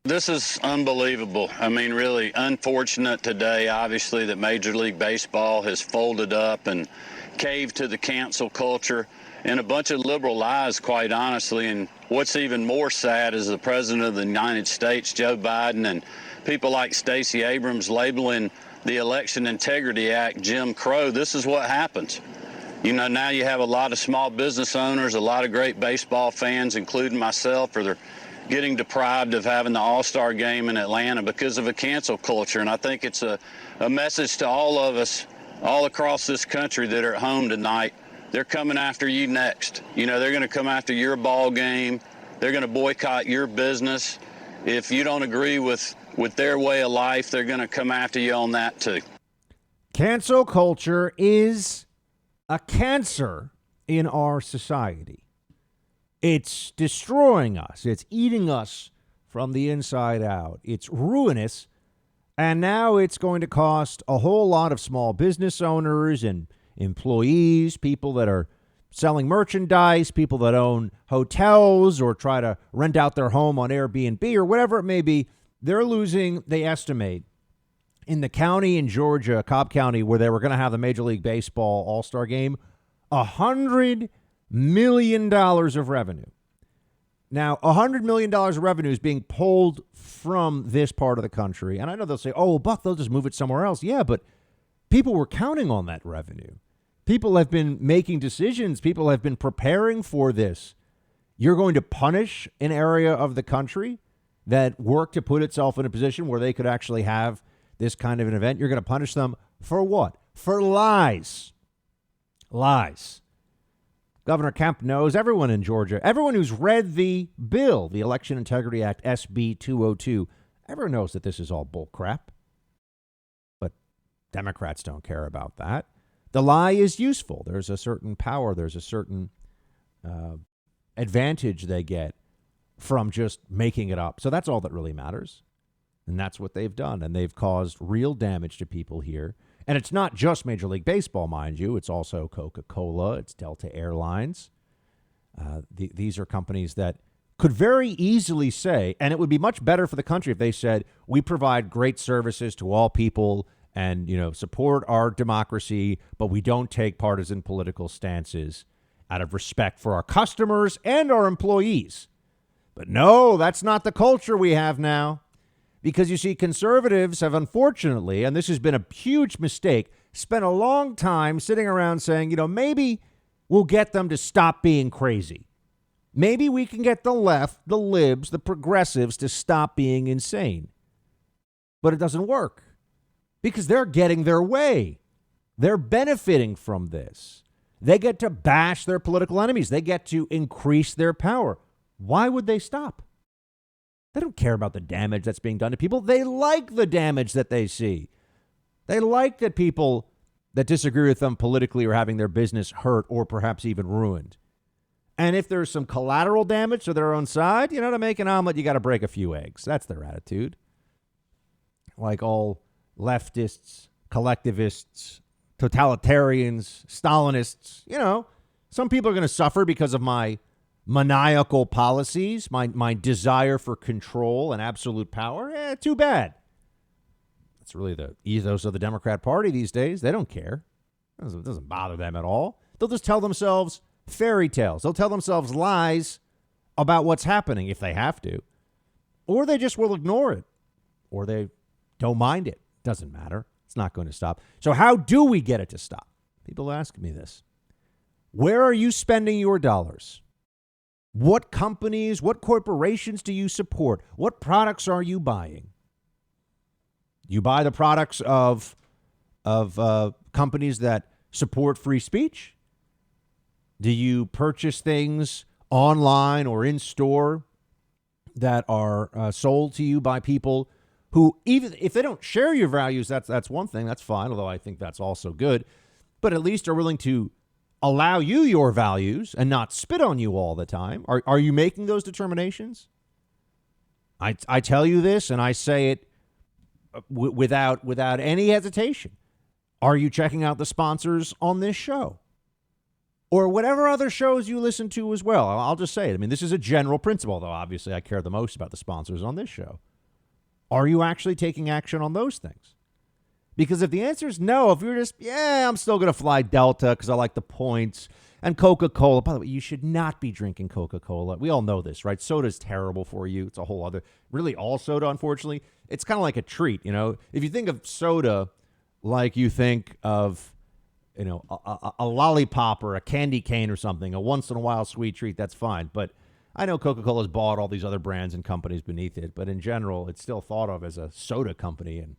This is unbelievable. I mean, really unfortunate today, obviously, that Major League Baseball has folded up and caved to the cancel culture and a bunch of liberal lies, quite honestly. And what's even more sad is the President of the United States, Joe Biden, and people like Stacey Abrams labeling the Election Integrity Act Jim Crow. This is what happens. You know, now you have a lot of small business owners, a lot of great baseball fans, including myself, or they're getting deprived of having the All-Star game in Atlanta because of a cancel culture. And I think it's a message to all of us all across this country that are at home tonight. They're coming after you next. You know, they're going to come after your ball game. They're going to boycott your business. If you don't agree with their way of life, they're going to come after you on that too. Cancel culture is a cancer in our society. It's destroying us. It's eating us from the inside out. It's ruinous. And now it's going to cost a whole lot of small business owners and employees, people that are selling merchandise, people that own hotels or try to rent out their home on Airbnb or whatever it may be. They're losing, they estimate, in the county in Georgia, Cobb County, where they were going to have the Major League Baseball All-Star game, $100 million of revenue. Now, $100 million of revenue is being pulled from this part of the country. And I know they'll say, oh, well, Buck, they'll just move it somewhere else. Yeah, but people were counting on that revenue. People have been making decisions. People have been preparing for this. You're going to punish an area of the country that worked to put itself in a position where they could actually have this kind of an event. You're going to punish them for what? For lies. Lies. Governor Kemp knows, everyone in Georgia, everyone who's read the bill, the Election Integrity Act, SB 202, everyone knows that this is all bull crap. But Democrats don't care about that. The lie is useful. There's a certain power. There's a certain advantage they get from just making it up. So that's all that really matters. And that's what they've done. And they've caused real damage to people here. And it's not just Major League Baseball, mind you. It's also Coca-Cola. It's Delta Airlines. These are companies that could very easily say, and it would be much better for the country if they said, we provide great services to all people and, you know, support our democracy, but we don't take partisan political stances out of respect for our customers and our employees. But no, that's not the culture we have now. Because, you see, conservatives have unfortunately, and this has been a huge mistake, spent a long time sitting around saying, you know, maybe we'll get them to stop being crazy. Maybe we can get the left, the libs, the progressives to stop being insane. But it doesn't work because they're getting their way. They're benefiting from this. They get to bash their political enemies. They get to increase their power. Why would they stop? They don't care about the damage that's being done to people. They like the damage that they see. They like that people that disagree with them politically are having their business hurt or perhaps even ruined. And if there's some collateral damage to their own side, you know, to make an omelet, you got to break a few eggs. That's their attitude. Like all leftists, collectivists, totalitarians, Stalinists, you know, some people are going to suffer because of my maniacal policies, my desire for control and absolute power. Too bad. That's really the ethos of the Democrat Party these days. They don't care. It doesn't bother them at all. They'll just tell themselves fairy tales. They'll tell themselves lies about what's happening if they have to. Or they just will ignore it. Or they don't mind it. Doesn't matter. It's not going to stop. So how do we get it to stop? People ask me this. Where are you spending your dollars? What companies, what corporations do you support? What products are you buying? You buy the products of companies that support free speech? Do you purchase things online or in store that are sold to you by people who, even if they don't share your values, that's one thing, that's fine, although I think that's also good, but at least are willing to allow you your values and not spit on you all the time? Are you making those determinations? I tell you this, and I say it without any hesitation. Are you checking out the sponsors on this show? Or whatever other shows you listen to as well? I'll just say it. I mean, this is a general principle, though obviously I care the most about the sponsors on this show. Are you actually taking action on those things? Because if the answer is no, if you're just, I'm still going to fly Delta because I like the points, and Coca-Cola, by the way, you should not be drinking Coca-Cola. We all know this, right? Soda's terrible for you. It's a whole other, really all soda, unfortunately. It's kind of like a treat, If you think of soda like you think of, a lollipop or a candy cane or something, a once in a while sweet treat, that's fine. But I know Coca-Cola's bought all these other brands and companies beneath it, but in general, it's still thought of as a soda company, and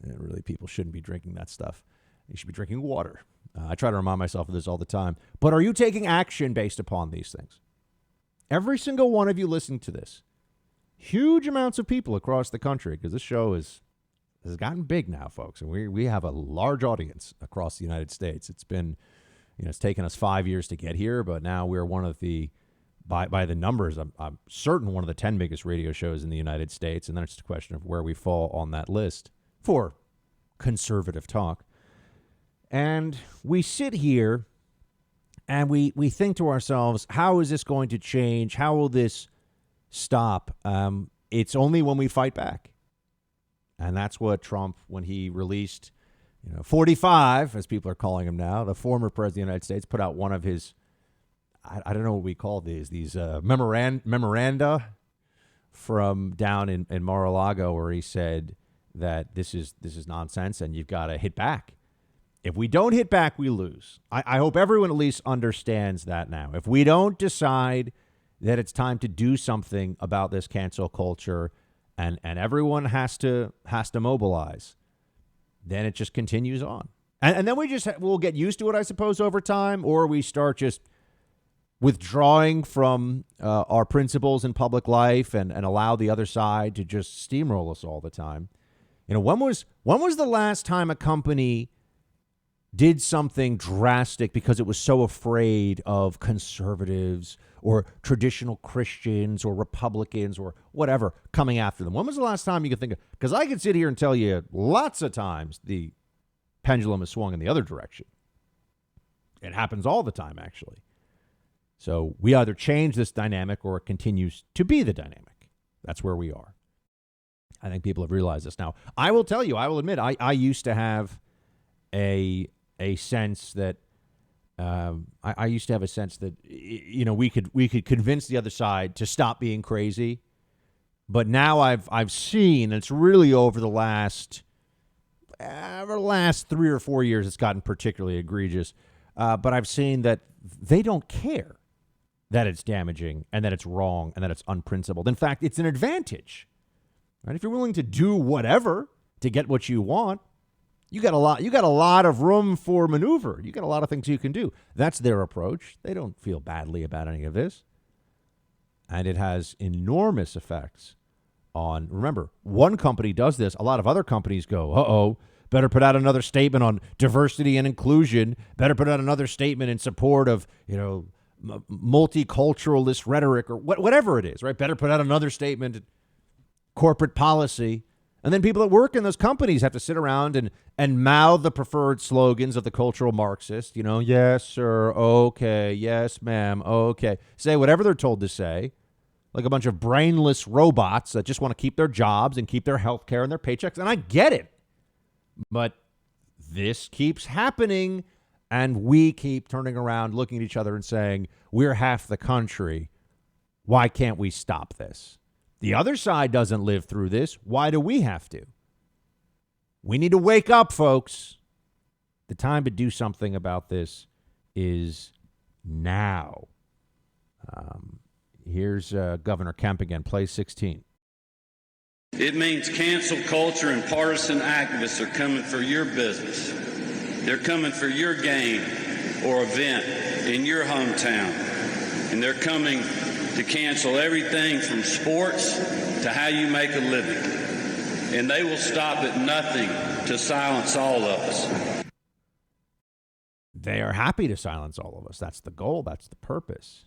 really, people shouldn't be drinking that stuff. You should be drinking water. I try to remind myself of this all the time. But are you taking action based upon these things? Every single one of you listening to this, huge amounts of people across the country, because this show has gotten big now, folks, and we have a large audience across the United States. It's been, it's taken us 5 years to get here, but now we're one of the, by the numbers, I'm certain one of the 10 biggest radio shows in the United States, and then it's just a question of where we fall on that list for conservative talk. And we sit here and we think to ourselves, how is this going to change? How will this stop? It's only when we fight back. And that's what Trump, when he released 45, as people are calling him now, the former president of the United States, put out one of his, I don't know what we call these memoranda from down in Mar-a-Lago, where he said that this is nonsense and you've got to hit back. If we don't hit back, we lose. I hope everyone at least understands that now. If we don't decide that it's time to do something about this cancel culture, and everyone has to mobilize, then it just continues on. And then we'll get used to it, I suppose, over time, or we start just withdrawing from our principles in public life and allow the other side to just steamroll us all the time. When was the last time a company did something drastic because it was so afraid of conservatives or traditional Christians or Republicans or whatever coming after them? When was the last time you could think of? Because I could sit here and tell you lots of times the pendulum has swung in the other direction. It happens all the time, actually. So we either change this dynamic or it continues to be the dynamic. That's where we are. I think people have realized this now. I will tell you, I will admit, I used to have a sense that I used to have a sense that we could convince the other side to stop being crazy, but now I've seen, it's really over the last 3 or 4 years it's gotten particularly egregious, but I've seen that they don't care that it's damaging and that it's wrong and that it's unprincipled. In fact, it's an advantage, right? If you're willing to do whatever to get what you want, you got a lot of room for maneuver. You got a lot of things you can do. That's their approach. They don't feel badly about any of this. And it has enormous effects on, remember, one company does this. A lot of other companies go, better put out another statement on diversity and inclusion. Better put out another statement in support of, multiculturalist rhetoric or whatever it is, right? Better put out another statement, corporate policy. And then people that work in those companies have to sit around and mouth the preferred slogans of the cultural Marxist. Yes, sir. Okay. Yes, ma'am. Okay. Say whatever they're told to say, like a bunch of brainless robots that just want to keep their jobs and keep their health care and their paychecks. And I get it. But this keeps happening, and we keep turning around, looking at each other and saying, we're half the country. Why can't we stop this? The other side doesn't live through this. Why do we have to? We need to wake up, folks. The time to do something about this is now. Here's Governor Kemp again, play 16. It means cancel culture and partisan activists are coming for your business. They're coming for your game or event in your hometown. And they're coming to cancel everything from sports to how you make a living. And they will stop at nothing to silence all of us. They are happy to silence all of us. That's the goal. That's the purpose.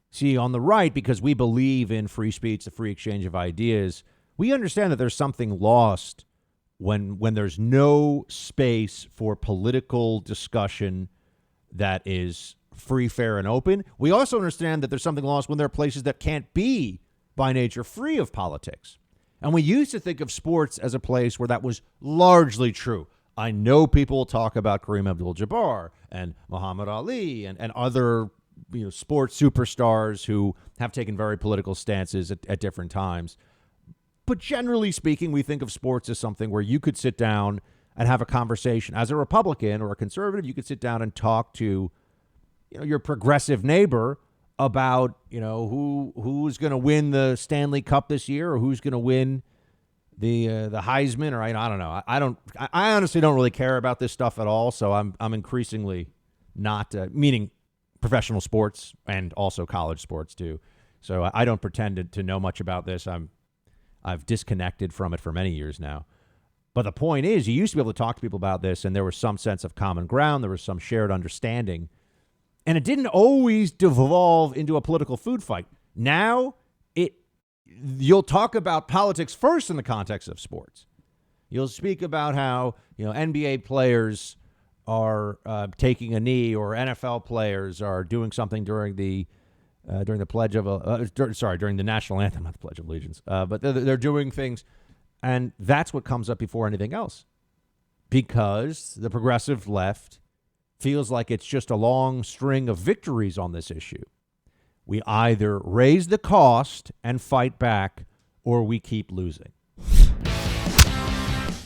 See, on the right, because we believe in free speech, the free exchange of ideas, we understand that there's something lost when there's no space for political discussion that is free, fair, and open. We also understand that there's something lost when there are places that can't be, by nature, free of politics. And we used to think of sports as a place where that was largely true. I know people talk about Kareem Abdul-Jabbar and Muhammad Ali and other sports superstars who have taken very political stances at different times. But generally speaking, we think of sports as something where you could sit down and have a conversation. As a Republican or a conservative, you could sit down and talk to your progressive neighbor about who's going to win the Stanley Cup this year, or who's going to win the Heisman, or I don't know. I honestly don't really care about this stuff at all. So I'm increasingly not meaning professional sports and also college sports too. So I don't pretend to know much about this. I've disconnected from it for many years now. But the point is, you used to be able to talk to people about this, and there was some sense of common ground. There was some shared understanding. And it didn't always devolve into a political food fight. Now, you'll talk about politics first in the context of sports. You'll speak about how NBA players are taking a knee, or NFL players are doing something during the pledge of during the national anthem, not the Pledge of Allegiance. But they're doing things, and that's what comes up before anything else, because the progressive left feels like it's just a long string of victories on this issue. We either raise the cost and fight back, or we keep losing.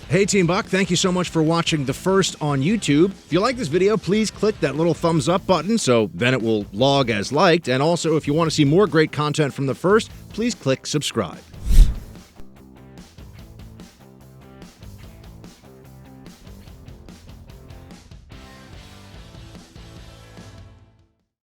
Hey, Team Buck, thank you so much for watching The First on YouTube. If you like this video, please click that little thumbs up button so then it will log as liked. And also, if you want to see more great content from The First, please click subscribe.